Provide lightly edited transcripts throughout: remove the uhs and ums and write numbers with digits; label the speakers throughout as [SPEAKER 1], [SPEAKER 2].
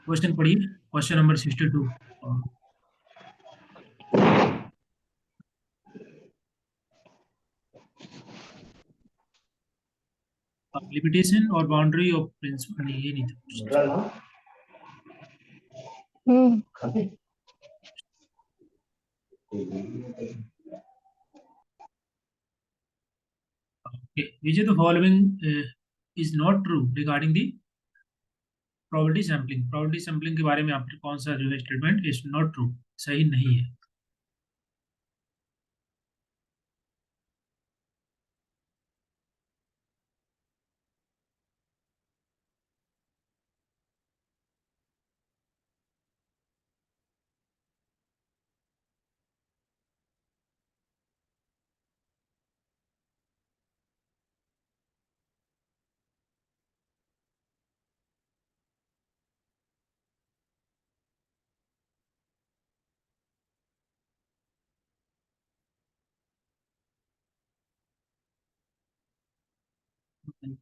[SPEAKER 1] Question पढ़िए, question number 62। Limitation और boundary of principal, नहीं ये नहीं था। Okay, which of the following is not true regarding the probability sampling? probability sampling के बारे में आपने कौन सा जो है स्टेटमेंट इज नॉट ट्रू, सही नहीं है?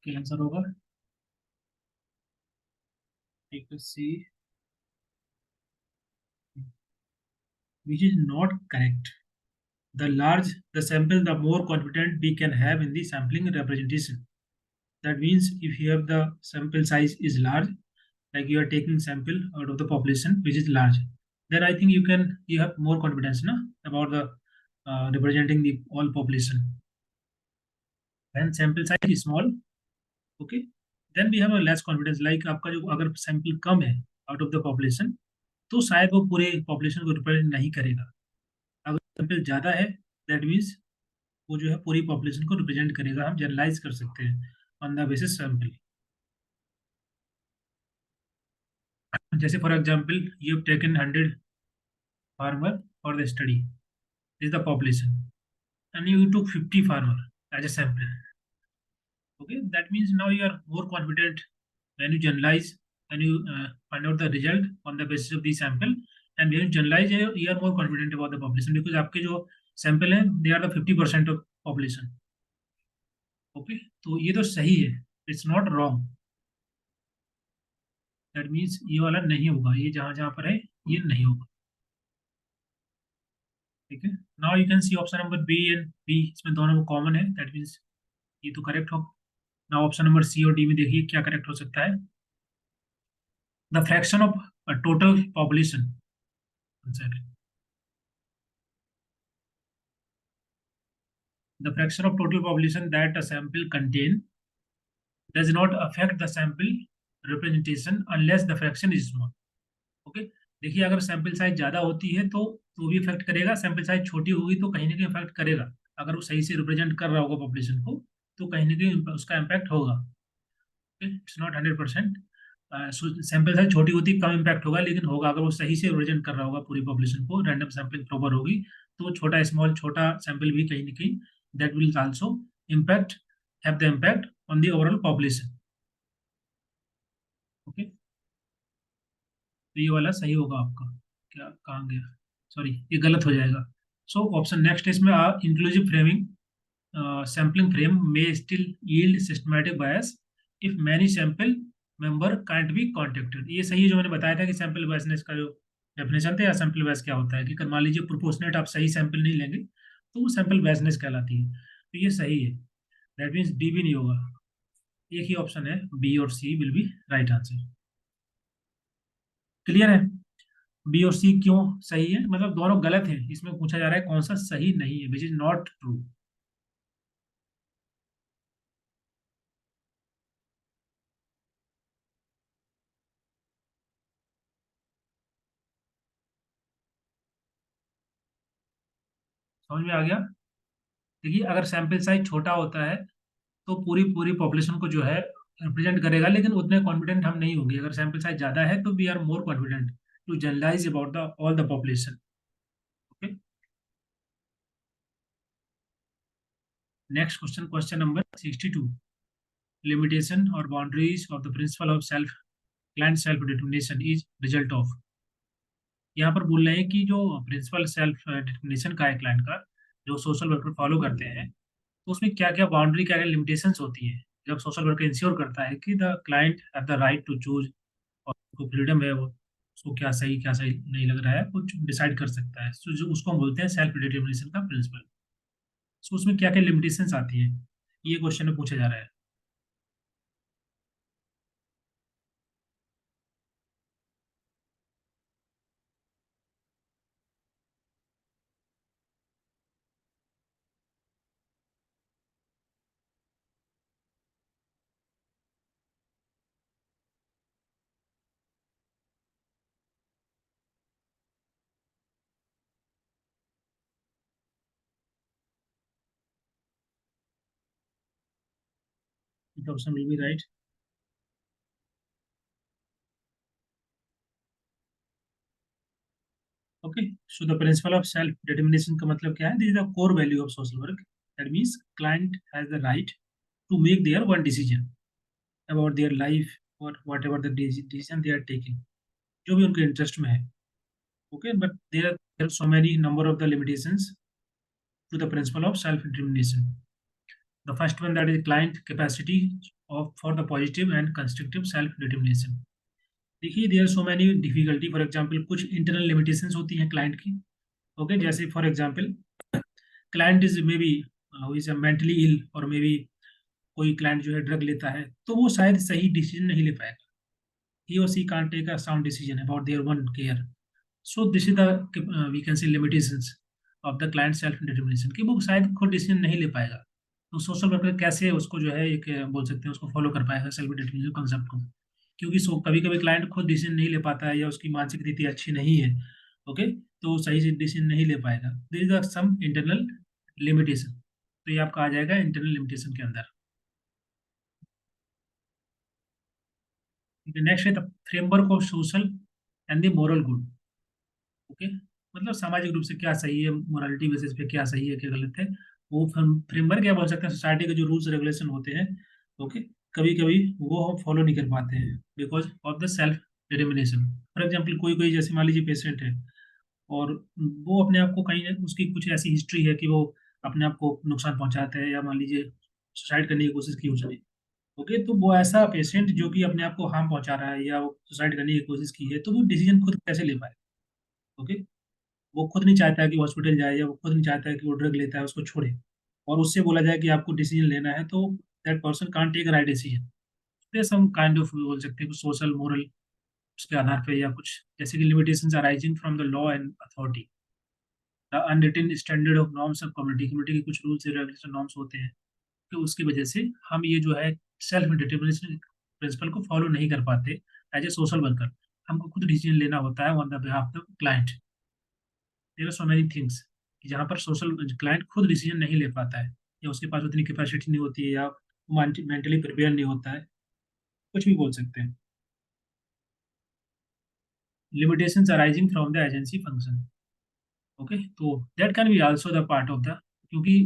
[SPEAKER 1] क्या आंसर होगा? Take a C, which is not correct. The large the sample, the more confident we can have in the sampling representation. That means if you have the sample size is large, like you are taking sample out of the population which is large, then I think you have more confidence na, about the representing the all population. When sample size is small, okay, then we have a less confidence. Like आपका जो अगर sample कम है out of the population, तो शायद वो पूरे population को represent नहीं करेगा। अगर sample ज़्यादा है, that means वो जो है पूरी population को represent करेगा। हम generalize कर सकते हैं on the basis sample। जैसे for example, you have taken 100 farmer for the study, this is the population, and you took 50 farmer as a sample. Okay, that means now you are more confident when you generalize, when you find out the result on the basis of the sample, and when you generalize, you are more confident about the population because आपके जो sample है they are the 50% of population. Okay, तो ये तो सही है, it's not wrong. That means ये वाला नहीं होगा, ये जहाँ जहाँ पर है ये नहीं होगा। ठीक है, now you can see option number B and B, इसमें दोनों कॉमन है, दैट मीन्स ये तो करेक्ट होगा। नाउ ऑप्शन नंबर सी और डी में देखिए क्या करेक्ट हो सकता है। The fraction of total population, the fraction of total population that a sample contain does not affect the sample representation unless the fraction is small. Okay, देखिए अगर sample size ज्यादा होती है तो भी इफेक्ट करेगा, सैंपल साइज छोटी होगी तो कहीं ना कहीं इफेक्ट करेगा। अगर वो सही से रिप्रेजेंट कर रहा होगा पॉपुलेशन को तो कहीं ना कहीं उसका इम्पैक्ट होगा। It's not 100%। सैंपल साइज छोटी होती कम इम्पैक्ट होगा, लेकिन होगा अगर वो सही से रिप्रेजेंट कर रहा होगा पूरी पॉपुलेशन को, रैंडम सैम्पलिंग प्रॉपर होगी, तो छोटा स्मॉल छोटा सैंपल भी कहीं ना कहीं that will also impact, have the impact on the overall population. Okay, तो ये वाला सही होगा आपका। क्या कहाँ गया, सॉरी ये गलत हो जाएगा। सो ऑप्शन नेक्स्ट इसमें इंक्लूसिव फ्रेमिंग सैम्पलिंग फ्रेम में still yield systematic bias if many sample member can't be contacted. ये सही है जो मैंने बताया था कि सैंपल बायसनेस का जो डेफिनेशन था या सैंपल बायस क्या होता है, कि मान लीजिए प्रोपोर्शनेट आप सही सैंपल नहीं लेंगे तो वो सैंपल बायसनेस कहलाती है। तो ये सही है, दैट मीन्स डी भी नहीं होगा, एक ही ऑप्शन है बी और C will be right answer. Clear है? बी और सी क्यों सही है, मतलब दोनों गलत है, इसमें पूछा जा रहा है कौन सा सही नहीं है, विच इज नॉट ट्रू। समझ में आ गया? देखिए अगर सैंपल साइज छोटा होता है तो पूरी पूरी पॉपुलेशन को जो है रिप्रेजेंट करेगा, लेकिन उतने कॉन्फिडेंट हम नहीं होंगे। अगर सैंपल साइज ज्यादा है तो we are more confident to generalise about the all the population. Okay, next question, question number 62। Limitation और boundaries of the principle of self client self determination is result of. यहाँ पर बोल रहे हैं कि जो प्रिंसिपल सेल्फ डिटर्मिनेशन का है क्लाइंट का, जो सोशल वर्कर फॉलो करते हैं, तो उसमें क्या क्या बाउंड्री, क्या क्या लिमिटेशंस होती है जब सोशल वर्कर इंश्योर करता है कि the client have the right to choose को फ्रीडम है, वो उसको क्या सही नहीं लग रहा है, वो डिसाइड कर सकता है। सो जो उसको हम बोलते हैं सेल्फ डिटर्मिनेशन का प्रिंसिपल। सो उसमें क्या क्या लिमिटेशंस आती हैं, ये क्वेश्चन में पूछा जा रहा है। 2000 will be right. Okay, so the principle of self determination का मतलब क्या है? This is the core value of social work. That means client has the right to make their one decision about their life or whatever the decision they are taking, जो भी उनके interest में है. Okay, but there are so many number of the limitations to the principle of self determination. The first one, that is client capacity of for the positive and constructive self determination. देखिए, there so many difficulty, for example कुछ internal limitations होती हैं client की। Okay, जैसे for example client is maybe is mentally ill, और may be कोई client जो है ड्रग लेता है, तो वो शायद सही डिसीजन नहीं ले पाएगा। ही और she can't take a sound decision about their own care. So this is the we can see limitations of the client self determination, कि वो शायद खुद डिसीजन नहीं ले पाएगा। तो सोशल वर्कर कैसे उसको जो है एक बोल सकते हैं उसको फॉलो कर पाएगा सेल्फ डिटर्मिनेशन कॉन्सेप्ट को, क्योंकि सो कभी कभी क्लाइंट खुद डिसीजन नहीं ले पाता है या उसकी मानसिक स्थिति अच्छी नहीं है। ओके, तो सही से डिसीजन नहीं ले पाएगा। There is some internal limitation, तो ये आपका आ जाएगा इंटरनल लिमिटेशन के अंदर। नेक्स्ट है the framework of social and the moral good. Okay, मतलब सामाजिक रूप से क्या सही है, मोरालिटी बेसिस पे क्या सही है क्या गलत है, वो फ्रेमवर्क क्या बोल सकते हैं, सोसाइटी के जो रूल्स रेगुलेशन होते हैं। ओके, कभी कभी वो हम फॉलो नहीं कर पाते हैं because of the self determination. For example कोई कोई जैसे मान लीजिए पेशेंट है, और वो अपने आप को कहीं उसकी कुछ ऐसी हिस्ट्री है कि वो अपने आप को नुकसान पहुंचाता है, या मान लीजिए सुसाइड करने की कोशिश की उसने। ओके, तो वो ऐसा पेशेंट जो कि अपने आप को हार्म पहुंचा रहा है या वो सुसाइड करने की कोशिश की है, तो वो डिसीजन खुद कैसे ले पाए। ओके, वो खुद नहीं चाहता है कि हॉस्पिटल जाए, या वो खुद नहीं चाहता है कि वो ड्रग लेता है उसको छोड़े, और उससे बोला जाए कि आपको डिसीजन लेना है, तो that person can't take right decision. There some kind of बोल सकते हैं सोशल मोरल उसके आधार पे, या कुछ जैसे कि limitations arising from the law and authority, the unwritten standard of norms of community, community के कुछ रूल्स एंड रेगुलेशन नॉर्म्स होते हैं, कि उसकी वजह से हम ये जो है सेल्फ डिटर्मिनेशन प्रिंसिपल को फॉलो नहीं कर पाते एज ए सोशल वर्कर। हमको खुद डिसीजन लेना होता है on the behalf of the client. There are so many things कि जहाँ पर सोशल क्लाइंट खुद डिसीजन नहीं ले पाता है, या उसके पास उतनी कैपेसिटी नहीं होती है, या मेंटली प्रिपेयर नहीं होता है, कुछ भी बोल सकते हैं। Limitations arising from the agency function. Okay, तो that can be also the part of the, क्योंकि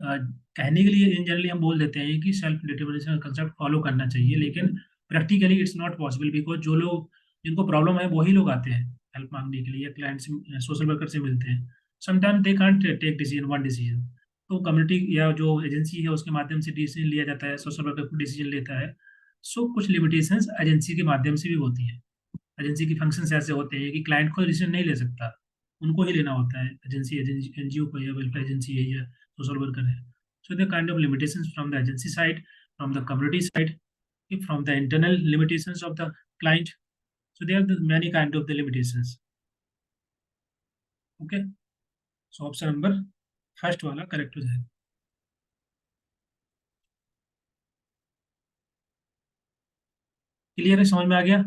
[SPEAKER 1] कहने के लिए इन जनरली हम बोल देते हैं कि सेल्फ डिटर्मिनेशन कंसेप्ट फॉलो करना चाहिए, लेकिन practically it's not possible, because जो लोग जिनको प्रॉब्लम है वही लोग आते हैं हेल्प मांगने के लिए, या क्लाइंट से सोशल वर्कर से मिलते हैं। Sometime they can't take decision one decision, तो कम्युनिटी या जो एजेंसी है उसके माध्यम से डिसीजन लिया जाता है, सोशल वर्कर को डिसीजन लेता है। सो कुछ लिमिटेशंस एजेंसी के माध्यम से भी होती है। एजेंसी के फंक्शंस ऐसे होते हैं कि क्लाइंट खुद डिसीजन नहीं ले सकता, उनको ही लेना होता है, एजेंसी एनजीओ को, या वेलफेयर एजेंसी है, या सोशल वर्कर है। So the kind of limitations from the agency side, from the community side, from the internal limitations of the client. So there are many kind of the limitations. Okay, so option number first वाला correct हो जाएगा। Clear है, समझ में आ गया?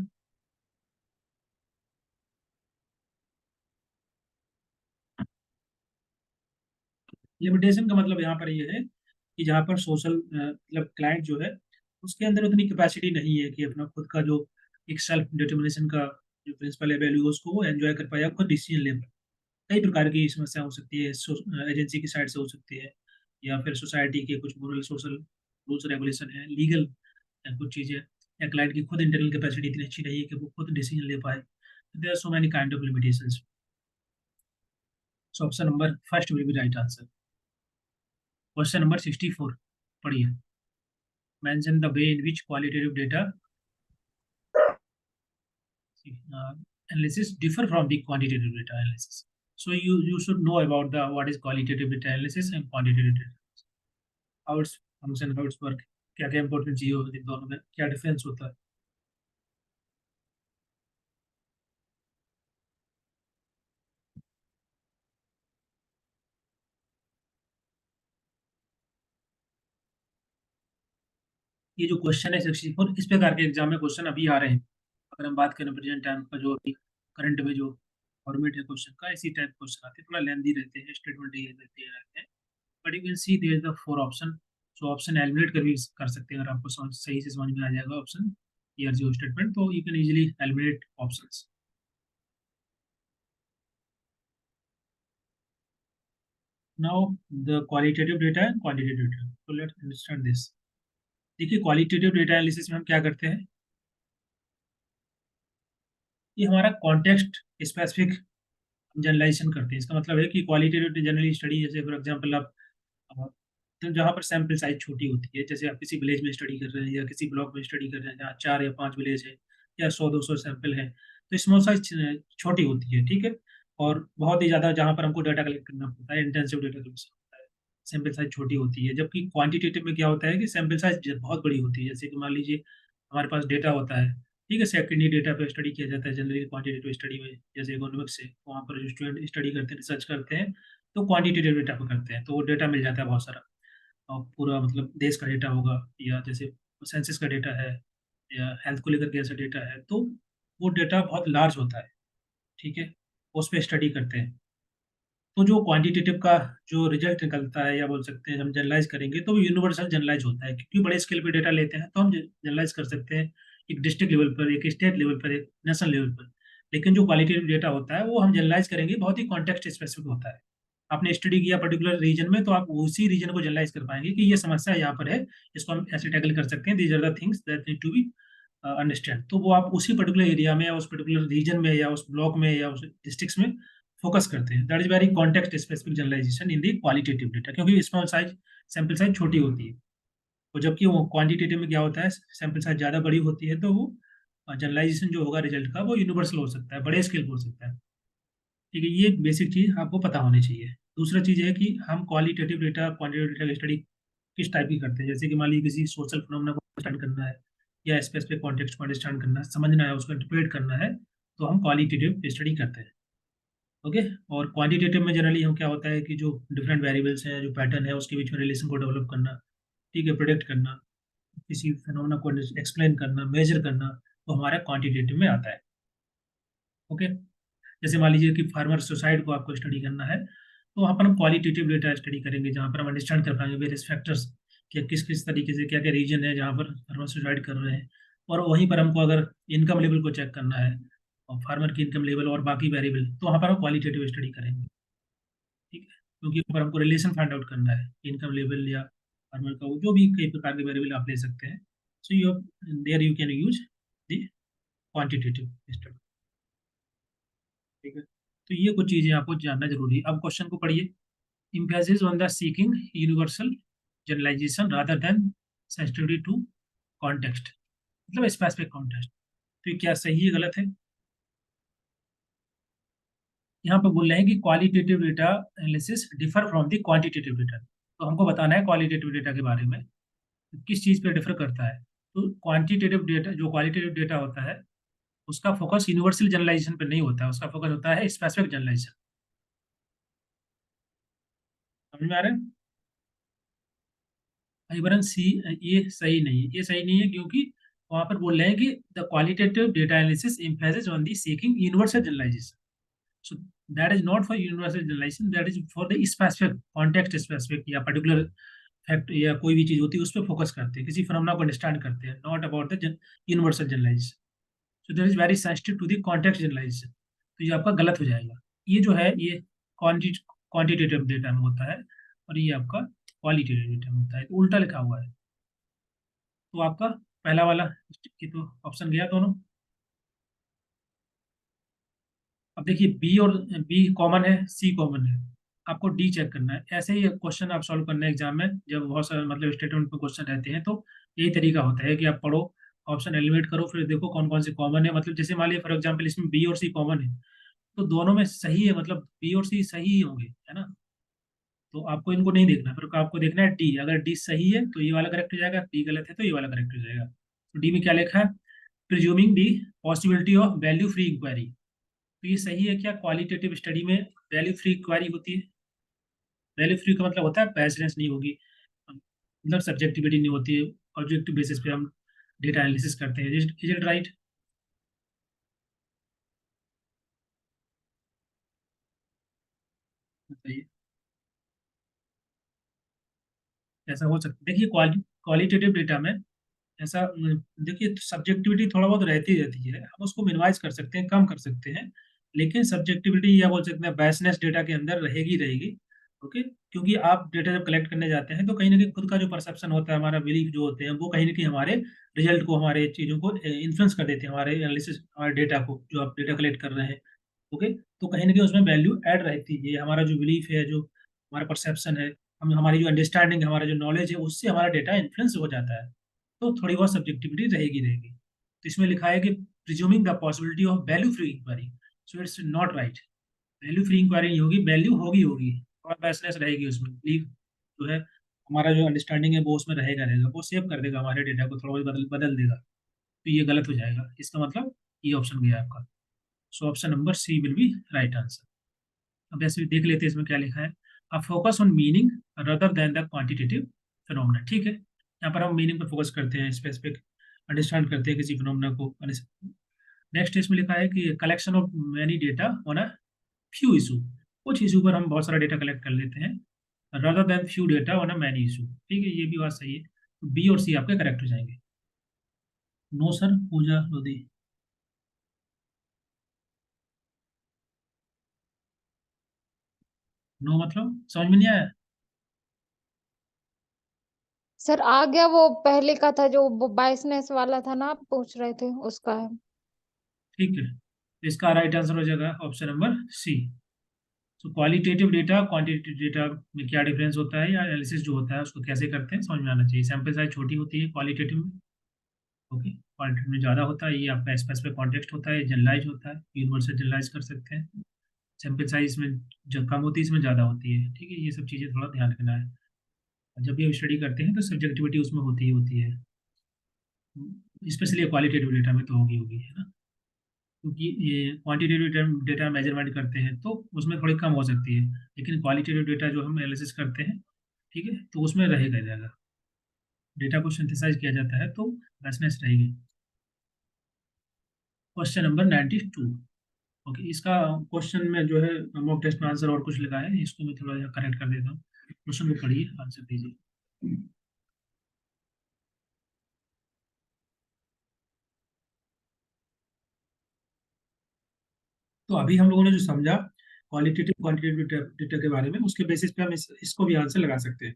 [SPEAKER 1] Limitation का मतलब यहाँ पर ये है कि जहाँ पर सोशल मतलब क्लाइंट जो है उसके अंदर उतनी कैपेसिटी नहीं है कि अपना खुद का जो एक सेल्फ डिटर्मिनेशन का जो प्रिंसिपल है वैल्यू उसको वो एंजॉय कर पाए या खुद डिसीजन ले पाए। कई प्रकार की समस्या हो सकती है, एजेंसी की साइड से हो सकती है, या फिर सोसाइटी के कुछ मोरल सोशल रूल्स रेगुलेशन है, लीगल कुछ चीज़ें, या क्लाइंट की खुद इंटरनल कैपेसिटी इतनी अच्छी नहीं है कि वो खुद डिसीजन ले पाए। There are so many kind of limitations. So option number first will be right answer. Question number 64 पढ़िए। Mention the way in which qualitative data analysis differ from the quantitative data analysis. So you should know about the what is qualitative data analysis and quantitative data, how its function, how its work, क्या क्या important चीजें होती है दोनों में, क्या difference होता है. ये जो क्वेश्चन है 64 इस प्रकार के एग्जाम में क्वेश्चन अभी आ रहे हैं. अगर हम बात करें प्रेजेंट टाइम का जो अभी करंट में जो फॉर्मेट है क्वेश्चन का, इसी टाइप क्वेश्चन आते हैं, थोड़ा लेंदी रहते हैं, स्टेटमेंट ये रहते हैं. But you can see there is the four option. So option eliminate कर भी कर सकते हैं अगर आपको सही से समझ में आ जाएगा ऑप्शन या जो स्टेटमेंट, तो you can easily eliminate options. Now the qualitative data and quantitative data, तो लेट्स अंडरस्टैंड दिस. देखिए क्वालिटेटिव डेटा एनालिसिस में हम क्या करते हैं, ये हमारा कॉन्टेक्स्ट स्पेसिफिक जनरलाइजेशन करते हैं. इसका मतलब है कि क्वालिटेटिव जनरली स्टडी, जैसे फॉर एग्जांपल आप अ, तो जहाँ पर सैंपल साइज छोटी होती है, जैसे आप किसी विलेज में स्टडी कर रहे हैं या किसी ब्लॉक में स्टडी कर रहे हैं जहाँ 4 या 5 विलेज है या 100-200 सैंपल है, तो स्मॉल साइज छोटी होती है, ठीक है. और बहुत ही ज़्यादा जहाँ पर हमको डाटा कलेक्ट करना पड़ता है, इंटेंसिव डाटा कलेक्शन होता है, सैंपल साइज छोटी होती है. जबकि क्वांटिटेटिव में क्या होता है कि सैंपल साइज बहुत बड़ी होती है. जैसे कि मान लीजिए हमारे पास डेटा होता है, ठीक है, सेकेंडरी डेटा पे स्टडी किया जाता है जनरली क्वांटिटेटिव स्टडी में. जैसे इकोनॉमिक्स से वहाँ पर जो स्टूडेंट स्टडी करते हैं, रिसर्च करते हैं, तो क्वांटिटेटिव डेटा पे करते हैं, तो वो डेटा मिल जाता है बहुत सारा. और पूरा मतलब देश का डेटा होगा, या जैसे सेंसस का डेटा है, या हेल्थ को लेकर के ऐसा डेटा है, तो वो डेटा बहुत लार्ज होता है, ठीक है, उस पर स्टडी करते हैं. तो जो क्वांटिटेटिव का जो रिजल्ट निकलता है, या बोल सकते हैं हम जनरलाइज करेंगे, तो वो यूनिवर्सल जनरलाइज होता है. क्योंकि बड़े स्केल पे डेटा लेते हैं तो हम जनरलाइज कर सकते हैं एक डिस्ट्रिक्ट लेवल पर, एक स्टेट लेवल पर, एक नेशनल लेवल पर. लेकिन जो क्वालिटेटिव डेटा होता है वो हम जनरलाइज करेंगे, बहुत ही कॉन्टेक्स्ट स्पेसिफिक होता है. आपने स्टडी किया पर्टिकुलर रीजन में, तो आप उसी रीजन को जनरलाइज कर पाएंगे कि ये समस्या यहाँ पर है, इसको हम ऐसे टैकल कर सकते हैं, these are the things that need to be understand. तो वो आप उसी पर्टिकुलर एरिया में या उस पर्टिकुलर रीजन में या उस ब्लॉक में या उस डिस्ट्रिक्ट में फोकस करते हैं. That is very context specific generalisation in the qualitative data, क्योंकि स्मॉल साइज सैंपल साइज छोटी होती है. और जबकि वो क्वांटिटेटिव में क्या होता है, सैंपल साइज ज़्यादा बड़ी होती है, तो वो जनरलाइजेशन जो होगा रिजल्ट का वो यूनिवर्सल हो सकता है, बड़े स्केल पर हो सकता है. ठीक है, ये बेसिक चीज़ आपको पता होनी चाहिए. दूसरा चीज़ है कि हम क्वालिटेटिव डेटा क्वांटिटेटिव डेटा की स्टडी किस टाइप की करते हैं. जैसे कि मान लीजिए किसी सोशल फिनोमेना को अंडरस्टैंड करना है, या स्पेसिफिक कॉन्टेक्स्ट को अंडरस्टैंड करना है, समझना है, उसको इंटरप्रेट करना है, तो हम क्वालिटेटिव स्टडी करते हैं. ओके. और क्वांटिटेटिव में जनरली हम क्या होता है कि जो डिफरेंट वेरिएबल्स हैं, जो पैटर्न है, उसके बीच में रिलेशन को डेवलप करना, ठीक है, प्रोडिक्ट करना, किसी फिनोमेना को एक्सप्लेन करना, मेजर करना, तो हमारा क्वांटिटेटिव में आता है. ओके. जैसे मान लीजिए कि फार्मर सुसाइड को आपको स्टडी करना है, तो वहाँ पर हम क्वालिटेटिव डेटा स्टडी करेंगे, जहाँ पर हम अंडरस्टैंड कर पाएंगे वेरियस फैक्टर्स कि किस किस तरीके से क्या क्या रीजन है जहाँ पर फार्मर सुसाइड कर रहे हैं. और वहीं पर हमको अगर इनकम लेवल को चेक करना है, और फार्मर की इनकम लेवल और बाकी वेरिएबल, तो वहाँ पर हम क्वालिटेटिव स्टडी करेंगे, ठीक है. क्योंकि वहाँ पर हमको रिलेशन फाइंड आउट करना है इनकम लेवल या फार्मर का, वो जो भी कई प्रकार के वेरिएबल आप ले सकते हैं. So you there you can use the quantitative study, ठीक है. तो ये कुछ चीजें आपको जानना जरूरी है. अब क्वेश्चन को पढ़िए. emphasis on the seeking universal generalization rather than sensitivity to context, मतलब स्पेसिफिक कॉन्टेक्स्ट. तो ये क्या सही है गलत है. यहाँ पर बोल रहे हैं कि qualitative data analysis differ from the quantitative data. तो हमको बताना है क्वालिटेटिव डेटा के बारे में किस चीज पे डिफर करता है. तो क्वांटिटेटिव डेटा, जो क्वालिटेटिव डेटा होता है, उसका फोकस यूनिवर्सल जनरलाइजेशन पे नहीं होता है, उसका फोकस होता है स्पेसिफिक जनरलाइजेशन. समझ में आ रहा है. विवरण सी, ये सही नहीं है, ये सही नहीं है, क्योंकि वहां पर बोल रहे हैं कि the qualitative data analysis emphasis on the seeking universal generalisation. So that is not for universal generalisation, that is for the specific context specific या पर्टिकुलर फैक्ट या कोई भी चीज होती है उस पर फोकस करते हैं, किसी फिनोमेना को अंडरस्टैंड करते हैं, not about the universal generalisation. So that is very sensitive to the context generalisation. तो ये आपका गलत हो जाएगा. ये जो है ये क्वांटिटेटिव डेटा में होता है, और ये आपका क्वालिटेटिव डेटा में होता है, तो उल्टा लिखा हुआ है. तो आपका पहला वाला ये तो ऑप्शन गया दोनों. अब देखिए बी और बी कॉमन है, सी कॉमन है, आपको डी चेक करना है. ऐसे ही क्वेश्चन आप सॉल्व करना है एग्जाम में, जब बहुत सारे मतलब स्टेटमेंट में क्वेश्चन रहते हैं, तो यही तरीका होता है कि आप पढ़ो ऑप्शन एलिमिनेट करो, फिर देखो कौन कौन से कॉमन है। मतलब जैसे मान लिया फॉर एग्जाम्पल इसमें बी और सी कॉमन है, तो दोनों में सही है, मतलब बी और सी सही ही होंगे, है ना। तो आपको इनको नहीं देखना, फिर आपको देखना है डी। अगर डी सही है तो ये वाला करेक्ट हो जाएगा, डी गलत है तो ये वाला करेक्ट हो जाएगा। तो डी में क्या लिखा है, presuming the possibility of value free inquiry. तो ये सही है क्या, क्वालिटेटिव स्टडी में वैल्यू फ्री इंक्वायरी होती है। वैल्यू फ्री का मतलब होता है पैसेंस नहीं होगी, मतलब सब्जेक्टिविटी नहीं होती है, ऑब्जेक्टिव बेसिस पे हम डेटा एनालिसिस करते हैं। Is it right? बताइए। ऐसा हो सकता है, देखिए क्वालिटेटिव डेटा में ऐसा देखिए सब्जेक्टिविटी थोड़ा बहुत रहती है, हम उसको मिनिमाइज कर सकते हैं, कम कर सकते हैं, लेकिन सब्जेक्टिविटी या बोल सकते हैं बायसनेस डेटा के अंदर रहेगी रहेगी। ओके, क्योंकि आप डेटा जब कलेक्ट करने जाते हैं तो कहीं ना कहीं खुद का जो परसेप्शन होता है, हमारा बिलीफ जो होते हैं, वो कहीं ना कहीं हमारे रिजल्ट को, हमारे चीज़ों को इन्फ्लुएंस कर देते हैं, हमारे एनालिसिस, हमारे डेटा को, जो आप डेटा कलेक्ट कर रहे हैं। ओके, तो कहीं ना कहीं उसमें वैल्यू ऐड रहती है, हमारा जो बिलीफ है, जो हमारा परसेप्शन है, हम हमारी जो अंडरस्टैंडिंग है, हमारा जो नॉलेज है, उससे हमारा डेटा इन्फ्लुएंस हो जाता है। तो थोड़ी बहुत सब्जेक्टिविटी रहेगी रहेगी। तो इसमें लिखा है कि presuming the possibility of value free inquiry, so it's not right. Value free inquiry नहीं होगी, वैल्यू होगी होगी, और बैसनेस रहेगी उसमें, बिलीफ जो है, हमारा जो अंडरस्टैंडिंग है वो उसमें रहेगा रहेगा, वो सेव कर देगा हमारे डेटा को, थोड़ा बहुत बदल बदल देगा। तो ये गलत हो जाएगा, इसका मतलब ये ऑप्शन गया आपका। So option number C will be right answer. अब ऐसे देख लेते हैं इसमें क्या लिखा है। अब focus on meaning rather than the quantitative phenomena. ठीक है, यहाँ पर हम मीनिंग पर फोकस करते हैं, स्पेसिफिक अंडरस्टैंड करते हैं किसी फिनोमेना को। नेक्स्ट इसमें लिखा है कि collection of many data on a few issue, कुछ इशू पर हम बहुत सारा डेटा कलेक्ट कर लेते हैं, rather than few data on a many issue. ठीक है, ये भी बात सही है, तो बी और सी आपके करेक्ट हो जाएंगे। नो सर, पूजा लोधी। नो मतलब समझ में नहीं आया।
[SPEAKER 2] सर आ गया, वो पहले का था जो बाइसनेस वाला था ना, आप पूछ रहे थे उसका है।
[SPEAKER 1] ठीक है, इसका राइट आंसर हो जाएगा ऑप्शन नंबर सी। तो क्वालिटेटिव डेटा क्वांटिटेटिव डेटा में क्या डिफरेंस होता है, या एनालिसिस जो होता है उसको कैसे करते हैं, समझ में आना चाहिए। सैंपल साइज छोटी होती है क्वालिटेटिव में, ओके, क्वालिटेटिव में ज़्यादा होता है, ये आपका स्पेसिफिक कॉन्टेक्स्ट होता है, जनरलाइज होता है, यूनिवर्सल जनरलाइज कर सकते हैं। सैंपल साइज में जब कम होती है, इसमें ज़्यादा होती है। ठीक है, ये सब चीज़ें थोड़ा ध्यान रखना है। और जब भी हम स्टडी करते हैं तो सब्जेक्टिविटी उसमें होती ही होती है, स्पेशली क्वालिटेटिव डेटा में तो होगी होगी, है ना। क्योंकि ये क्वांटिटेटिव डेटा मेजरमेंट करते हैं तो उसमें थोड़ी कम हो सकती है, लेकिन क्वालिटेटिव डेटा जो हम एनालिसिस करते हैं, ठीक है, तो उसमें रहेगा रहेगा, डेटा को सिंथेसाइज किया जाता है तो वैसनेस रहेगी। Question number 92। ओके, इसका क्वेश्चन में जो है मॉक टेस्ट में आंसर और कुछ लिखा है, इसको मैं थोड़ा करेक्ट कर देता हूँ। क्वेश्चन को पढ़िए, आंसर दीजिए। तो अभी हम लोगों ने जो समझा क्वालिटेटिव क्वांटिटेटिव डेटा के बारे में, उसके बेसिस पे हम इसको भी आंसर लगा सकते हैं।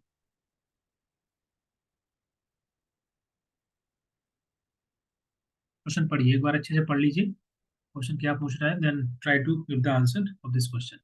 [SPEAKER 1] क्वेश्चन पढ़िए एक बार, अच्छे से पढ़ लीजिए क्वेश्चन क्या पूछ रहा है, then try to give the answer of this question.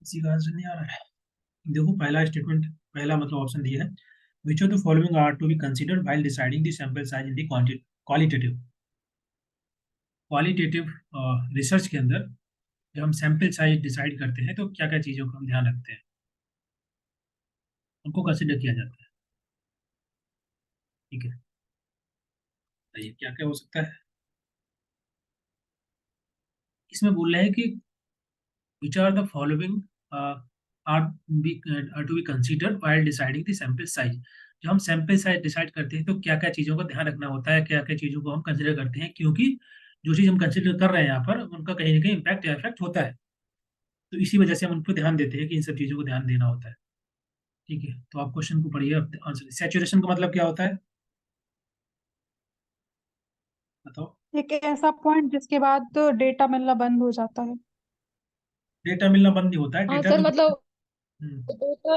[SPEAKER 1] किसी का आंसर नहीं आ रहा है। देखो पहला स्टेटमेंट, पहला मतलब ऑप्शन दिया है, which of the following are to be considered while deciding the sample size in the qualitative. Qualitative research के अंदर जब हम सैंपल साइज डिसाइड करते हैं तो क्या क्या चीज़ों का हम ध्यान रखते हैं, उनको कंसिडर किया जाता है। ठीक है, बताइए क्या क्या हो सकता है। इसमें बोल रहे हैं कि which are the following are are to be considered while deciding the sample size. जब हम सैंपल साइज डिसाइड करते हैं तो क्या क्या चीज़ों का ध्यान रखना होता है, क्या क्या चीज़ों को हम कंसिडर करते हैं, क्योंकि जो चीज़ हम कंसिडर कर रहे हैं यहाँ पर उनका कहीं ना कहीं इम्पैक्ट या इफेक्ट होता है। तो इसी वजह से हम उन पर ध्यान देते हैं कि इन सब चीज़ों को ध्यान देना होता है। ठीक है, तो आप क्वेश्चन को पढ़िए, आंसर। सैचुरेशन का मतलब क्या होता है, बताओ।
[SPEAKER 3] एक ऐसा पॉइंट जिसके बाद तो डेटा मिलना बंद हो जाता है।
[SPEAKER 1] डेटा मिलना बंद नहीं होता है,
[SPEAKER 2] हाँ
[SPEAKER 1] डेटा
[SPEAKER 2] सर,
[SPEAKER 1] तो
[SPEAKER 2] मतलब
[SPEAKER 1] हम्म,
[SPEAKER 2] डेटा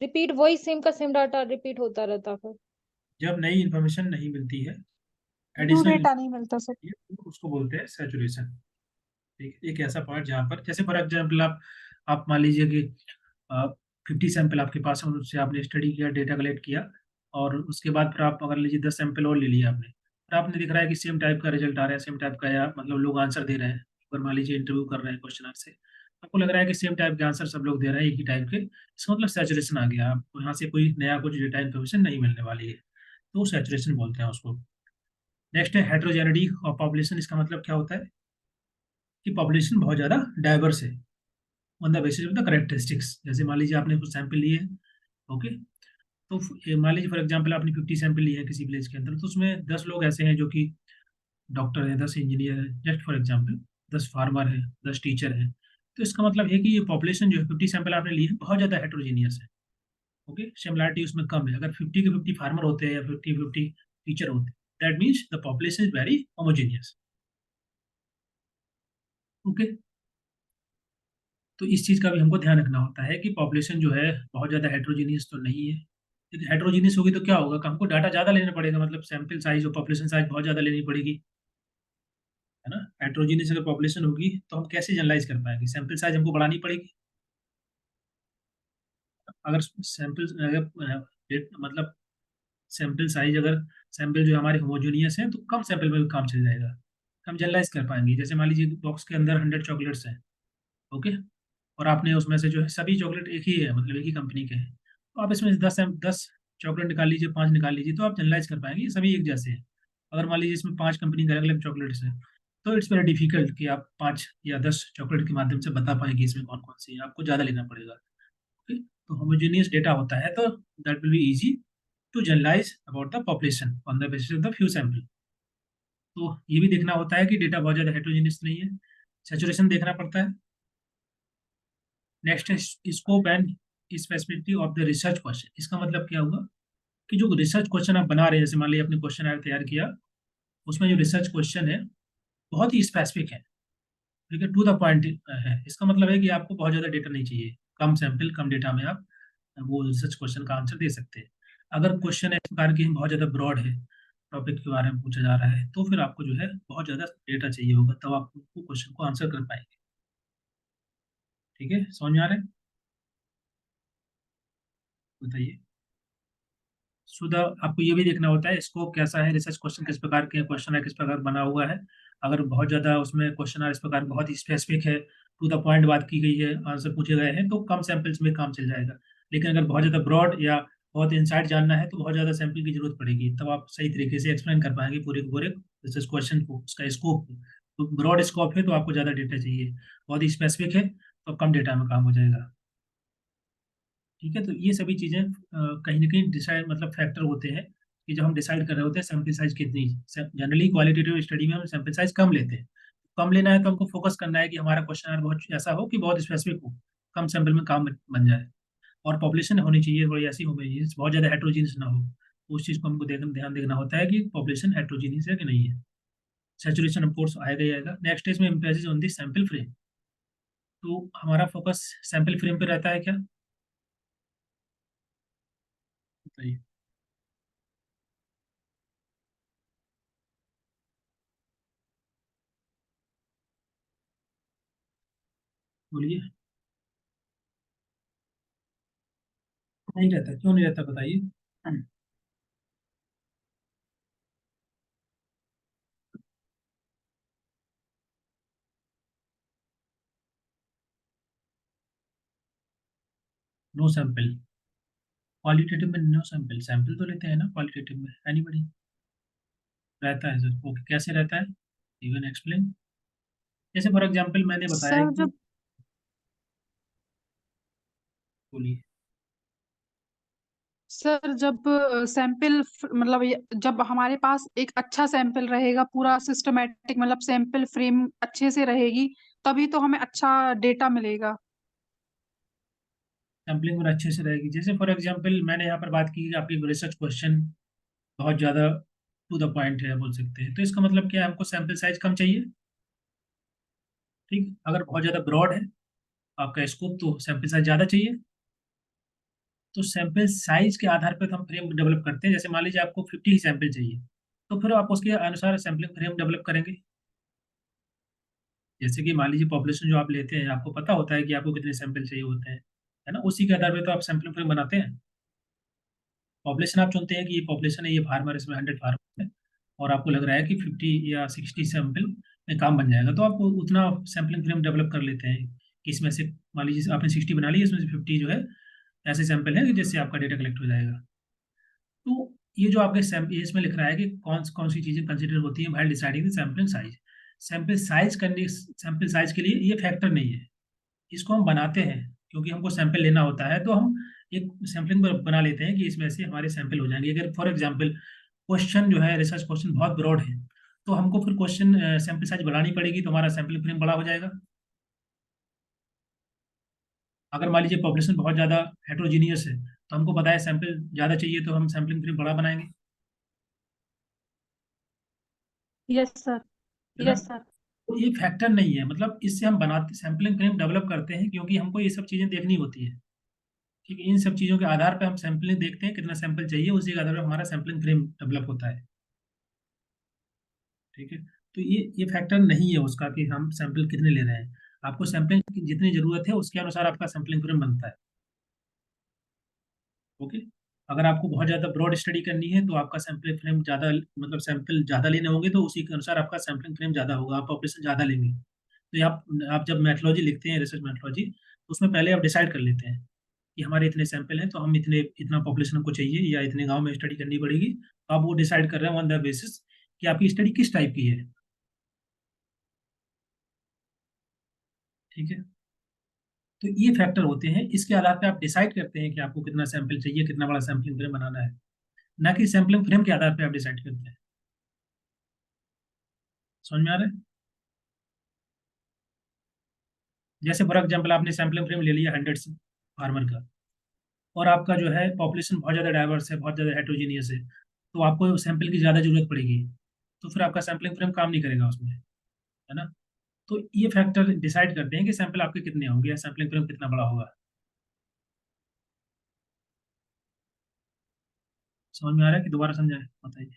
[SPEAKER 2] रिपीट, वही सेम का सेम डाटा रिपीट होता रहता है।
[SPEAKER 1] जब नई इंफॉर्मेशन नहीं मिलती है,
[SPEAKER 3] न्यू
[SPEAKER 1] एडिशनल,
[SPEAKER 3] डेटा नहीं मिलता सर।
[SPEAKER 1] उसको बोलते हैं सैचुरेशन। ठीक है, एक ऐसा पार्ट जहाँ पर, जैसे फॉर एग्जाम्पल आप मान लीजिए कि 50 सैंपल आपके पास है, उससे आपने स्टडी किया, डेटा कलेक्ट किया, और उसके बाद फिर आप अगर लीजिए 10 सैंपल और ले लिया आपने, फिर आपने दिख रहा है कि सेम टाइप का रिजल्ट आ रहा है, सेम टाइप का, या मतलब लोग आंसर दे रहे हैं, अगर मान लीजिए इंटरव्यू कर रहे हैं क्वेश्चन से, आपको लग रहा है कि सेम टाइप के आंसर सब लोग दे रहे हैं, एक ही टाइप के, इसका मतलब सैचुरेशन आ गया, आपको यहाँ से कोई नया कुछ डेटा इन्फॉर्मेशन नहीं मिलने वाली है, तो सैचुरेशन बोलते हैं उसको। नेक्स्ट है हेट्रोजेनिटी ऑफ पॉपुलेशन। इसका मतलब क्या होता है कि पॉपुलेशन बहुत ज़्यादा डाइवर्स है on the basis of the characteristics. जैसे मान लीजिए आपने कुछ सैंपल लिए, ओके, तो मान लीजिए फॉर एग्जांपल आपने 50 सैंपल लिए हैं किसी विलेज के अंदर, तो उसमें 10 लोग ऐसे हैं जो कि डॉक्टर हैं, 10 इंजीनियर हैं, जस्ट फॉर एग्जांपल, 10 फार्मर हैं, 10 टीचर हैं। तो इसका मतलब है कि ये पॉपुलेशन जो है, 50 सैंपल आपने लिए हैं, बहुत ज़्यादा हेट्रोजीनियस है। ओके, सिमिलरिटी उसमें कम है। अगर 50 के 50 फार्मर होते हैं या 50 50 टीचर होते हैं, that means the population is very homogeneous. Okay, तो इस चीज़ का भी हमको ध्यान रखना होता है कि पॉपुलेशन जो है बहुत ज़्यादा हेट्रोजीनियस तो नहीं है। यदि हेट्रोजीनियस होगी तो क्या होगा कि हमको डाटा ज़्यादा लेना पड़ेगा, मतलब सैंपल साइज और पॉपुलेशन साइज बहुत ज़्यादा लेनी पड़ेगी, है ना। हेट्रोजीनियस अगर पॉपुलेशन होगी तो हम कैसे जनरलाइज कर पाएंगे, सैंपल साइज हमको बढ़ानी पड़ेगी। अगर सैंपल मतलब सैंपल साइज, अगर सैंपल जो हमारे होमोजीनियस है तो कम सैंपल में भी काम चल जाएगा, हम जनरलाइज कर पाएंगे। जैसे मान लीजिए बॉक्स के अंदर 100 चॉकलेट्स हैं, ओके, और आपने उसमें से जो है सभी चॉकलेट एक ही है, मतलब एक ही कंपनी के हैं, तो आप इसमें 10 चॉकलेट निकाल लीजिए, 5 निकाल लीजिए, तो आप जनरलाइज कर पाएंगे ये सभी एक जैसे हैं। अगर मान लीजिए इसमें 5 कंपनी के अलग अलग चॉकलेट्स हैं, तो इट्स वेरी डिफिकल्ट कि आप 5 या 10 चॉकलेट के माध्यम से बता पाएंगे इसमें कौन कौन सी है, आपको ज़्यादा लेना पड़ेगा। ओके, तो होमोजेनियस डेटा होता है, तो that will be easy to generalise about the population on the basis of the few sample. तो ये भी देखना होता है कि डेटा बहुत ज़्यादा हेट्रोजीनियस नहीं है, सेचुरेशन देखना पड़ता है। नेक्स्ट है scope and specificity of the research question. इसका मतलब क्या हुआ कि जो रिसर्च क्वेश्चन आप बना रहे हैं, जैसे मान लीजिए आपने क्वेश्चन आयर तैयार किया, उसमें जो रिसर्च क्वेश्चन है बहुत ही स्पेसिफिक है, ठीक है, टू द पॉइंट है। इसका मतलब है कि आपको बहुत ज़्यादा डेटा नहीं चाहिए, कम सैंपल कम डेटा में आप वो रिसर्च क्वेश्चन का आंसर दे सकते हैं। अगर क्वेश्चन इस प्रकार की बहुत ज़्यादा ब्रॉड है, टॉपिक के बारे में पूछा जा रहा है, तो फिर आपको जो है बहुत ज़्यादा डेटा चाहिए होगा, तब आप क्वेश्चन को आंसर कर पाएंगे। ठीक है, समझ में आ रहा है, बताइए। सुधा, आपको ये भी देखना होता है स्कोप कैसा है, रिसर्च क्वेश्चन किस प्रकार के क्वेश्चन है, किस प्रकार बना हुआ है। अगर बहुत ज़्यादा उसमें क्वेश्चन इस प्रकार बहुत ही स्पेसिफिक है, टू द पॉइंट बात की गई है, आंसर पूछे गए हैं, तो कम सैंपल्स में काम चल जाएगा। लेकिन अगर बहुत ज़्यादा ब्रॉड या बहुत इंसाइट जानना है, तो बहुत ज़्यादा सैंपल की जरूरत पड़ेगी, तब आप सही तरीके से एक्सप्लेन कर पाएंगे पूरे के पूरे रिसर्च क्वेश्चन को, उसका स्कोप। तो ब्रॉड स्कोप है तो आपको ज़्यादा डेटा चाहिए, बहुत ही स्पेसिफिक है तो कम डेटा में काम हो जाएगा। ठीक है, तो ये सभी चीज़ें कहीं ना कहीं डिसाइड, मतलब फैक्टर होते हैं कि जब हम डिसाइड कर रहे होते हैं सैंपल साइज कितनी। जनरली क्वालिटेटिव स्टडी में हम सैंपल साइज कम लेते हैं, कम लेना है तो हमको फोकस करना है कि हमारा क्वेश्चन बहुत ऐसा हो कि बहुत स्पेसिफिक हो, कम सैंपल में काम बन जाए, और पॉपुलेशन होनी चाहिए थोड़ी ऐसी होमोजीनियस, बहुत ज़्यादा हेट्रोजीनियस ना हो। तो उस चीज़ को हमको ध्यान देना होता है कि पॉपुलेशन हेट्रोजीनियस है कि नहीं है। सेचुरेशन ऑफ कोर्स आएगा ही आएगा। नेक्स्ट इसमें emphasis on the sample frame. तो हमारा फोकस सैंपल फ्रेम पे रहता है क्या, बताइए, बोलिए। नहीं रहता, क्यों नहीं रहता, बताइए। नो सैंपल, क्वालिटेटिव में नो सैंपल, सैंपल तो लेते हैं ना क्वालिटेटिव में, एनीबडी, रहता है सर। ओके, कैसे रहता है, इवन एक्सप्लेन। जैसे फॉर एग्जांपल मैंने बताया
[SPEAKER 3] सर
[SPEAKER 1] कि,
[SPEAKER 3] जब
[SPEAKER 1] बोलिए।
[SPEAKER 3] सर जब सैंपल मतलब जब हमारे पास एक अच्छा सैंपल रहेगा, पूरा सिस्टमेटिक, मतलब सैंपल फ्रेम अच्छे से रहेगी, तभी तो हमें अच्छा डेटा मिलेगा।
[SPEAKER 1] सैम्पलिंग और अच्छे से रहेगी। जैसे फॉर एग्जांपल मैंने यहाँ पर बात की कि आपकी रिसर्च क्वेश्चन बहुत ज़्यादा टू द पॉइंट है बोल सकते हैं, तो इसका मतलब क्या है, हमको सैम्पल साइज कम चाहिए। ठीक, अगर बहुत ज़्यादा ब्रॉड है आपका स्कोप तो सैम्पल साइज ज़्यादा चाहिए। तो सैंपल साइज के आधार पर हम फ्रेम डेवलप करते हैं। जैसे मान लीजिए आपको 50 ही सैंपल चाहिए, तो फिर आप उसके अनुसार सैम्पलिंग फ्रेम डेवलप करेंगे। जैसे कि मान लीजिए पॉपुलेशन जो आप लेते हैं, आपको पता होता है कि आपको कितने सैंपल चाहिए होते हैं, है ना, उसी के आधार पर तो आप सैम्पलिंग फ्रेम बनाते हैं। पॉपुलेशन आप चुनते हैं कि ये पॉपुलेशन है, ये फार्मर, इसमें 100 फार्मर है, और आपको लग रहा है कि 50 या 60 सैंपल में काम बन जाएगा, तो आप उतना सैम्पलिंग फ्रेम डेवलप कर लेते हैं कि इसमें से मान लीजिए आपने 60 बना ली, इसमें से 50 जो है ऐसे सैंपल है कि जिससे आपका डेटा कलेक्ट हो जाएगा। तो ये जो आपके ये इसमें लिख रहा है कि कौन कौन सी चीज़ें कंसिडर होती हैं while deciding the sampling size. Sample size करने, सैंपल साइज के लिए ये फैक्टर नहीं है, इसको हम बनाते हैं क्योंकि हमको सैंपल लेना होता है, तो हम एक सैम्पलिंग बना लेते हैं कि इसमें से हमारे सैंपल हो जाएंगे। अगर फॉर एग्जाम्पल क्वेश्चन जो है, रिसर्च क्वेश्चन बहुत ब्रॉड है, तो हमको फिर क्वेश्चन सैंपल साइज बढ़ानी पड़ेगी, तो हमारा सैंपल फ्रेम बड़ा हो जाएगा। अगर मान लीजिए पॉपुलेशन बहुत ज़्यादा हेट्रोजीनियस है, तो हमको पता है सैंपल ज़्यादा चाहिए, तो हम सैम्पलिंग फ्रेम बड़ा बनाएंगे,
[SPEAKER 3] यस सर।
[SPEAKER 1] है ना।
[SPEAKER 3] Yes sir.
[SPEAKER 1] तो ये फैक्टर नहीं है, मतलब इससे हम बनाते सैम्पलिंग फ्रेम डेवलप करते हैं क्योंकि हमको ये सब चीज़ें देखनी होती है। ठीक है, इन सब चीज़ों के आधार पर हम सैम्पलिंग देखते हैं, कितना सैंपल चाहिए, उसी के आधार पर हमारा सैम्पलिंग फ्रेम डेवलप होता है। ठीक है, तो ये फैक्टर नहीं है उसका कि हम सैंपल कितने ले रहे हैं। आपको सैंपलिंग की जितनी जरूरत है उसके अनुसार आपका सैम्पलिंग फ्रेम बनता है। ओके, अगर आपको बहुत ज़्यादा ब्रॉड स्टडी करनी है तो आपका सैम्पलिंग फ्रेम ज़्यादा, मतलब सैंपल ज़्यादा लेने होंगे, तो उसी के अनुसार आपका सैम्पलिंग फ्रेम ज़्यादा होगा, आप पॉपुलेशन ज़्यादा लेंगे। तो ये आप जब मैथोलॉजी लिखते हैं, रिसर्च मैथोलॉजी, तो उसमें पहले आप डिसाइड कर लेते हैं कि हमारे इतने सैंपल हैं, तो हम इतना पॉपुलेशन हमको चाहिए या इतने गांव में स्टडी करनी पड़ेगी, तो आप वो डिसाइड कर रहे हैं ऑन द बेसिस कि आपकी स्टडी किस टाइप की है। ठीक है, तो ये फैक्टर होते हैं, इसके आधार पे आप डिसाइड करते हैं कि आपको कितना सैंपल चाहिए, कितना बड़ा सैम्पलिंग फ्रेम बनाना है, ना कि सैम्पलिंग फ्रेम के आधार पे आप डिसाइड करते हैं। समझ में आ रहा है। जैसे फॉर एग्जाम्पल आपने सैम्पलिंग फ्रेम ले लिया 100 से फार्मर का, और आपका जो है पॉपुलेशन बहुत ज़्यादा डाइवर्स है, बहुत ज़्यादा हेट्रोजीनियस है, तो आपको सैंपल की ज़्यादा जरूरत पड़ेगी, तो फिर आपका सैम्पलिंग फ्रेम काम नहीं करेगा उसमें, है ना। तो ये फैक्टर डिसाइड करते हैं कि सैंपल आपके कितने होंगे या सैम्पलिंग फ्रेम कितना बड़ा होगा। समझ में आ रहा है कि दोबारा समझाएं, बताइए।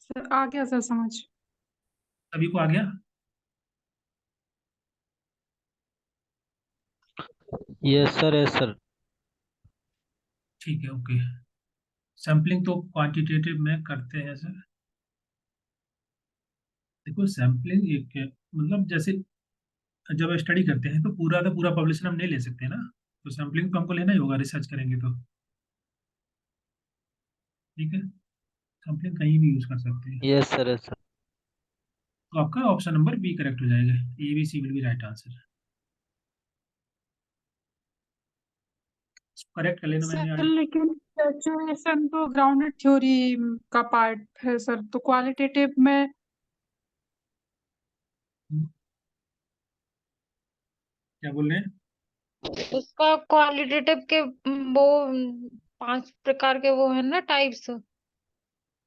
[SPEAKER 3] सर आ गया सर समझ।
[SPEAKER 1] सभी को आ गया।
[SPEAKER 4] Yes sir, yes sir.
[SPEAKER 1] ठीक है, ओके। सैम्पलिंग तो क्वांटिटेटिव में करते हैं सर। देखो सैम्पलिंग एक मतलब जैसे जब स्टडी करते हैं तो पूरा का पूरा पॉपुलेशन हम नहीं ले सकते ना, तो सैम्पलिंग तो हमको लेना ही होगा, रिसर्च करेंगे तो। ठीक है, सैम्पलिंग कहीं भी यूज कर सकते हैं।
[SPEAKER 4] Yes sir, yes sir.
[SPEAKER 1] तो आपका ऑप्शन नंबर बी करेक्ट हो जाएगा, A B C will be right answer. Correct कर लेना मैंने
[SPEAKER 3] सर
[SPEAKER 1] आज।
[SPEAKER 3] लेकिन सैचुरेशन तो ग्राउंडेड थ्योरी का पार्ट है सर, तो क्वालिटेटिव में
[SPEAKER 1] क्या बोल रहे हैं।
[SPEAKER 2] उसका क्वालिटेटिव के वो 5 प्रकार के वो है ना टाइप्स।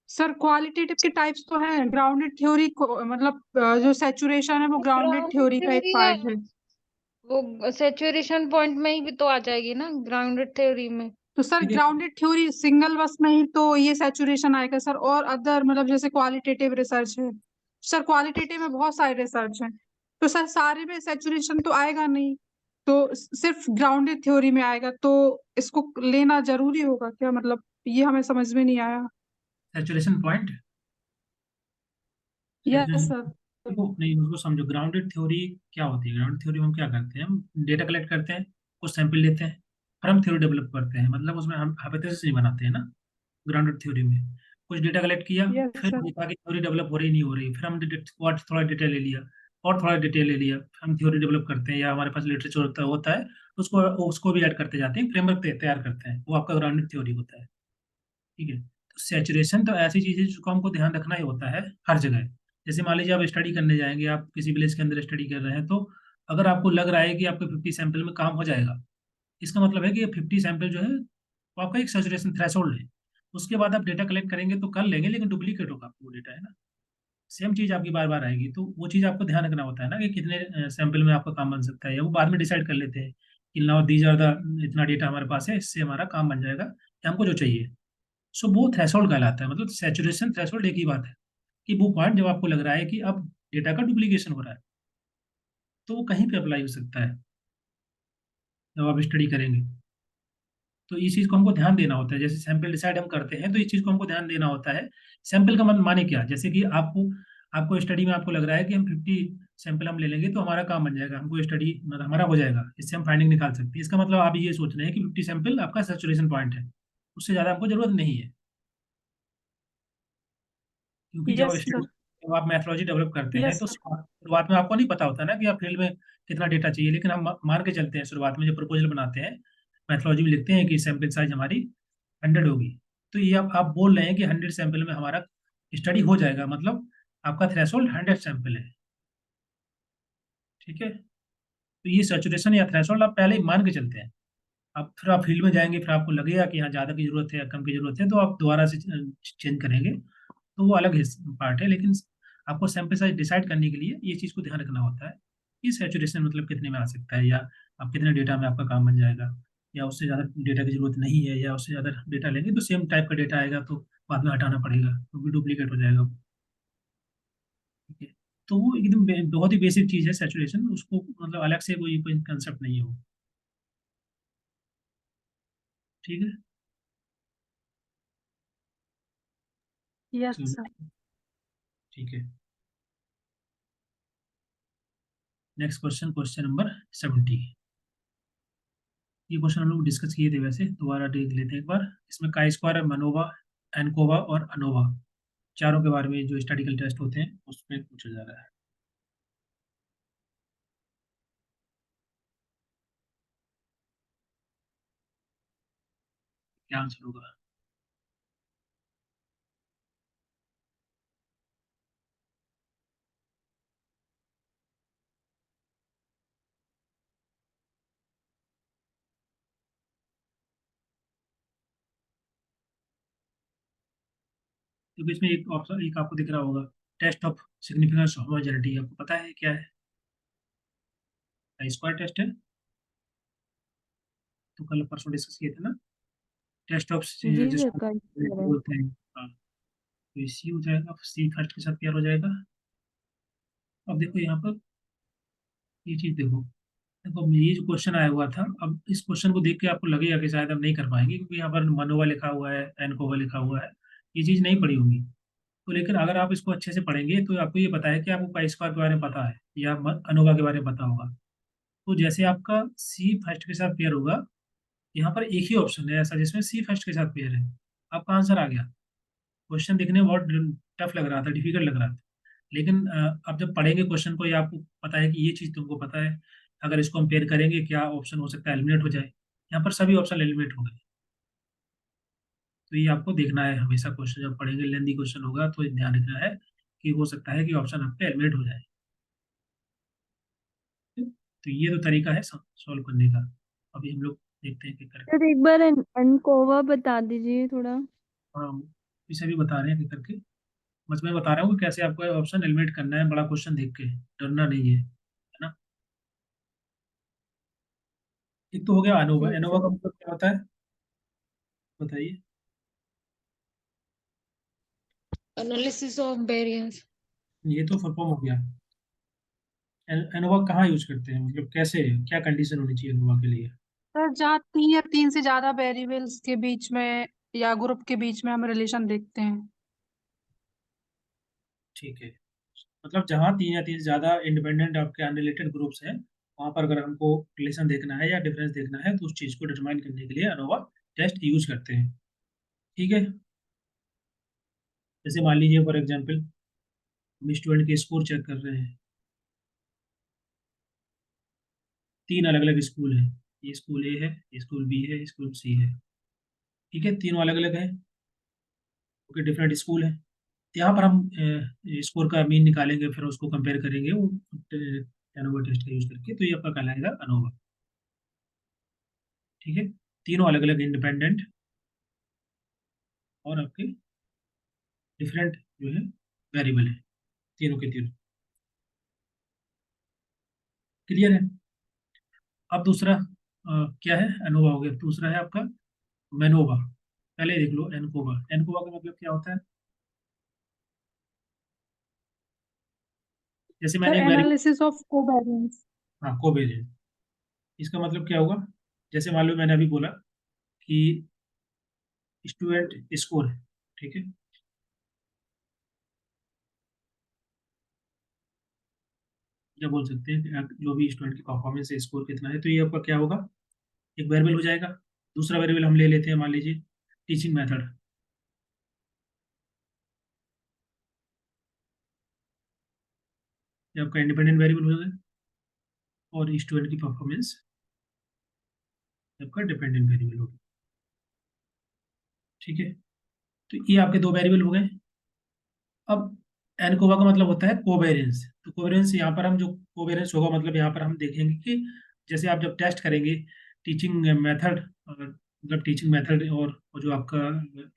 [SPEAKER 3] सर क्वालिटेटिव के टाइप्स तो हैं, ग्राउंडेड थ्योरी को मतलब जो सैचुरेशन है वो ग्राउंडेड
[SPEAKER 2] ग्राउंडेड
[SPEAKER 3] थ्योरी का एक
[SPEAKER 2] थ्योरी है,
[SPEAKER 3] पार्ट है।
[SPEAKER 2] वो सैचुरेशन पॉइंट में ही भी तो आ जाएगी ना ग्राउंडेड थ्योरी में।
[SPEAKER 3] तो सर
[SPEAKER 1] देखिए,
[SPEAKER 3] ग्राउंडेड थ्योरी सिंगल बस में ही तो ये सैचुरेशन आएगा सर, और अदर मतलब जैसे क्वालिटेटिव रिसर्च है सर, क्वालिटेटिव में बहुत सारे रिसर्च हैं, तो सर सारे में सैचुरेशन तो आएगा नहीं, तो सिर्फ ग्राउंडेड थ्योरी में आएगा, तो इसको लेना जरूरी होगा क्या, मतलब ये हमें समझ में नहीं आया।
[SPEAKER 1] Saturation point.
[SPEAKER 3] Yes sir.
[SPEAKER 1] देखो नहीं, उसको समझो, ग्राउंडेड थ्योरी क्या होती है। ग्राउंड थ्योरी में हम क्या करते हैं, हम डेटा कलेक्ट करते हैं, कुछ सैंपल लेते हैं, फिर हम थ्योरी डेवलप करते हैं, मतलब उसमें हम हाइपोथेसिस नहीं बनाते हैं ना। ग्राउंडेड थ्योरी में कुछ डेटा कलेक्ट किया,
[SPEAKER 3] यस
[SPEAKER 1] फिर
[SPEAKER 3] सर।
[SPEAKER 1] देखा कि थ्योरी डेवलप हो रही नहीं हो रही, फिर हम और थोड़ा डिटेल ले लिया, और थोड़ा डिटेल ले लिया, हम थ्योरी डेवलप करते हैं, या हमारे पास लिटरेचर होता है, उसको उसको भी ऐड करते जाते हैं, फ्रेमवर्क तैयार करते हैं, वो आपका ग्राउंडेड थ्योरी होता है। ठीक है, तो सैचुरेशन तो ऐसी चीज़ है जिसको हमको ध्यान रखना ही होता है हर जगह। जैसे मान लीजिए आप स्टडी करने जाएंगे, आप किसी विलेज के अंदर स्टडी कर रहे हैं, तो अगर आपको लग रहा है कि आपके 50 सैंपल में काम हो जाएगा, इसका मतलब है कि ये 50 सैंपल जो है वो आपका एक सैचुरेशन थ्रेशोल्ड है। उसके बाद आप डेटा कलेक्ट करेंगे तो कर लेंगे, लेकिन डुप्लीकेट होगा आपको वो डेटा, है ना। सेम चीज़ आपकी बार बार आएगी, तो वो चीज़ आपको ध्यान रखना होता है ना कि कितने सैंपल में आपका काम बन सकता है, या वो बाद में डिसाइड कर लेते हैं कि नाउ दीज आर द, इतना डेटा हमारे पास है, इससे हमारा काम बन जाएगा या हमको जो चाहिए। सो वो थ्रेशोल्ड कहलाता है, मतलब सैचुरेशन थ्रेशोल्ड एक ही बात है कि वो पॉइंट जब आपको लग रहा है कि अब डेटा का डुप्लीकेशन हो रहा है, तो वो कहीं पे अप्लाई हो सकता है जब आप स्टडी करेंगे। तो इस चीज़ को हमको ध्यान देना होता है, जैसे सैंपल डिसाइड हम करते हैं तो इस चीज़ को हमको ध्यान देना होता है। सैंपल का माने क्या, जैसे कि आपको आपको स्टडी में आपको लग रहा है कि हम 50 सैंपल हम ले लेंगे तो हमारा काम बन जाएगा, हमको स्टडी मतलब हमारा हो जाएगा, इससे हम फाइंडिंग निकाल सकते हैं। इसका मतलब आप ये सोच रहे हैं कि 50 सैंपल आपका सैचुरेशन पॉइंट है, उससे ज़्यादा हमको जरूरत नहीं है। क्योंकि
[SPEAKER 3] यस सर।
[SPEAKER 1] जब आप मैथोलॉजी डेवलप करते हैं
[SPEAKER 3] यस
[SPEAKER 1] तो
[SPEAKER 3] सर।
[SPEAKER 1] शुरुआत में आपको नहीं पता होता ना कि आप फील्ड में कितना डेटा चाहिए, लेकिन हम मान के चलते हैं शुरुआत में जब प्रपोजल बनाते हैं, मैथोलॉजी में लिखते हैं कि सैंपल साइज हमारी 100 होगी। तो ये आप बोल रहे हैं कि 100 सैंपल में हमारा स्टडी हो जाएगा, मतलब आपका थ्रेशोल्ड 100 सैंपल है। ठीक है, तो ये सैचुरेशन या थ्रेशोल्ड आप पहले ही मान के चलते हैं। अब फिर आप फील्ड में जाएंगे, फिर आपको लगेगा कि हाँ ज़्यादा की जरूरत है या कम की जरूरत है, तो आप दोबारा से चेंज करेंगे, तो वो अलग पार्ट है। लेकिन आपको सैंपल साइज डिसाइड करने के लिए ये चीज़ को ध्यान रखना होता है कि सैचुरेशन मतलब कितने में आ सकता है, या आप कितने डेटा में आपका काम बन जाएगा, या उससे ज़्यादा डेटा की जरूरत नहीं है, या उससे ज़्यादा डेटा लेंगे तो सेम टाइप का डेटा आएगा तो बाद में हटाना पड़ेगा, तो भी डुप्लीकेट हो जाएगा। ठीक है, तो वो एकदम बहुत ही बेसिक चीज़ है सैचुरेशन, उसको मतलब अलग से कोई कंसेप्ट नहीं हो। ठीक है,
[SPEAKER 3] यस
[SPEAKER 1] तो
[SPEAKER 3] सर।
[SPEAKER 1] ठीक है, नेक्स्ट क्वेश्चन, क्वेश्चन नंबर 70। ये क्वेश्चन हम लोग डिस्कस किए थे, वैसे दोबारा देख लेते हैं एक बार। इसमें काई स्क्वायर, मनोवा, एनकोवा और अनोवा चारों के बारे में जो स्टैटिकल टेस्ट होते हैं उसमें पूछा जा रहा है। क्या आंसर होगा? क्योंकि इसमें एक ऑप्शन, एक आपको दिख रहा होगा, टेस्ट ऑफ सिग्निफिकेंस होमोजेनिटी, आपको पता है क्या है? काई स्क्वायर टेस्ट है, तो कल परसों डिस्कस किए थे ना, टेस्ट ऑफ
[SPEAKER 2] जी सर,
[SPEAKER 1] जिसको
[SPEAKER 2] का
[SPEAKER 1] बोलते हैं। हाँ, तो सी हो जाएगा, सी फर्स्ट के साथ पेयर हो जाएगा। अब देखो यहाँ पर ये चीज देखो, देखो ये जो क्वेश्चन आया हुआ था, अब इस क्वेश्चन को देख के आपको लगेगा कि शायद हम नहीं कर पाएंगे, क्योंकि यहाँ पर मनोवा लिखा हुआ है, एनकोवा लिखा हुआ है, ये चीज नहीं पड़ी होगी। तो लेकिन अगर आप इसको अच्छे से पढ़ेंगे तो आपको ये पता है कि आपको पाई स्क्वायर के बारे में पता है या अनोवा के बारे में पता होगा। तो जैसे आपका सी फर्स्ट के साथ पेयर होगा, यहाँ पर एक ही ऑप्शन है ऐसा जिसमें सी फर्स्ट के साथ पेयर है, आपका आंसर आ गया। क्वेश्चन देखने में बहुत टफ लग रहा था, डिफिकल्ट लग रहा था, लेकिन आप जब पढ़ेंगे क्वेश्चन को, या आपको पता है कि ये चीज़ तुमको पता है, अगर इसको हम पेयर करेंगे क्या ऑप्शन हो सकता है एलिमिनेट हो जाए, यहाँ पर सभी ऑप्शन एलिमिनेट हो गए। तो ये आपको देखना है हमेशा, क्वेश्चन जब पढ़ेंगे लेंदी क्वेश्चन होगा तो ये ध्यान रखना है कि हो सकता है कि ऑप्शन आपके एलिमिनेट हो जाए। तो ये तो तरीका है सॉल्व करने का। अभी हम लोग देखते हैं कि करके।
[SPEAKER 5] सर एक बार अनकोवा बता दीजिए थोड़ा।
[SPEAKER 1] हाँ, इसे भी बता रहे हैं कि करके, बस मैं बता रहा हूँ कि कैसे आपको ऑप्शन एलिमिनेट करना है, बड़ा क्वेश्चन देख के डरना नहीं है ना। एक तो हो गया अनोवा,
[SPEAKER 5] ठीक
[SPEAKER 1] एनोवा
[SPEAKER 5] सर।
[SPEAKER 1] का मतलब क्या होता है बताइए?
[SPEAKER 2] Analysis of variance.
[SPEAKER 1] ये तो फुल फॉर्म हो गया। एनोवा कहाँ यूज करते हैं, मतलब कैसे, क्या कंडीशन होनी चाहिए एनोवा के लिए?
[SPEAKER 3] सर जहाँ 3 या 3 से ज्यादा वेरिएबल्स के बीच में या ग्रुप के बीच में हम रिलेशन देखते हैं।
[SPEAKER 1] ठीक है, मतलब जहाँ 3 या 3 से ज्यादा इंडिपेंडेंट आपके अनरिलेटेड ग्रुप्स हैं, वहां पर अगर हमको रिलेशन देखना है या डिफरेंस देखना है तो उस चीज को डिटरमाइन करने के लिए अनोवा टेस्ट यूज करते हैं। ठीक है, जैसे मान लीजिए फॉर एग्जाम्पल हम स्टूडेंट के स्कोर चेक कर रहे हैं, 3 अलग अलग स्कूल हैं, ये स्कूल ए है, ये स्कूल बी है, ये स्कूल सी है। ठीक है, तीनों अलग अलग है, ओके, डिफरेंट स्कूल है। यहाँ पर हम स्कोर का मीन निकालेंगे, फिर उसको कंपेयर करेंगे वो एनोवा टेस्ट का यूज करके, तो ये आपका कहलाएगा अनोवा। ठीक है, तीनों अलग अलग इंडिपेंडेंट और आपके डिफरेंट जो है वेरिएबल है, तीनों के तीनों। क्लियर है? अब दूसरा क्या है? अनोवा हो गया। दूसरा है आपका मैनोवा। पहले देख लो एनकोवा। एनकोवा का मतलब क्या होता है? जैसे
[SPEAKER 3] सर
[SPEAKER 1] मैंने एक वेरिएबल,
[SPEAKER 3] एनालिसिस ऑफ कोवेरिएंस।
[SPEAKER 1] हाँ कोवेरिएंस, इसका मतलब क्या होगा? जैसे मान लो मैंने अभी बोला कि स्टूडेंट स्कोर है, ठीक है, क्या बोल सकते हैं कि जो भी स्टूडेंट की परफॉर्मेंस है, स्कोर कितना है, तो ये आपका क्या होगा? एक वेरिएबल हो जाएगा। दूसरा वेरिएबल हम ले लेते हैं, मान लीजिए टीचिंग मेथड। ये आपका इंडिपेंडेंट वेरिएबल हो गया, और स्टूडेंट की परफॉर्मेंस आपका डिपेंडेंट वेरिएबल होगा। ठीक है, तो ये आपके दो वेरिएबल हो गए। अब एनकोवा का मतलब होता है कोवेरियंस। तो कोवेरियंस यहाँ पर हम जो कोवेरियंस होगा, मतलब यहाँ पर हम देखेंगे कि जैसे आप जब टेस्ट करेंगे टीचिंग मेथड, मतलब टीचिंग मेथड और जो आपका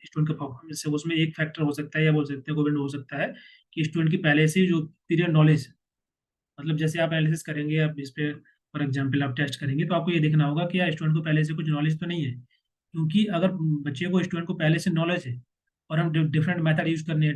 [SPEAKER 1] स्टूडेंट का परफॉर्मेंस है, उसमें एक फैक्टर हो सकता है, या बोल सकते हैं कोवेरियंट हो सकता है कि स्टूडेंट की पहले से जो पीरियड नॉलेज, मतलब जैसे आप एनालिसिस करेंगे, आप इस पे फॉर एग्जाम्पल आप टेस्ट करेंगे, तो आपको ये देखना होगा कि यार स्टूडेंट को पहले से कुछ नॉलेज तो नहीं है। क्योंकि अगर बच्चे को, स्टूडेंट को पहले से नॉलेज है और हम डिफरेंट मेथड यूज करने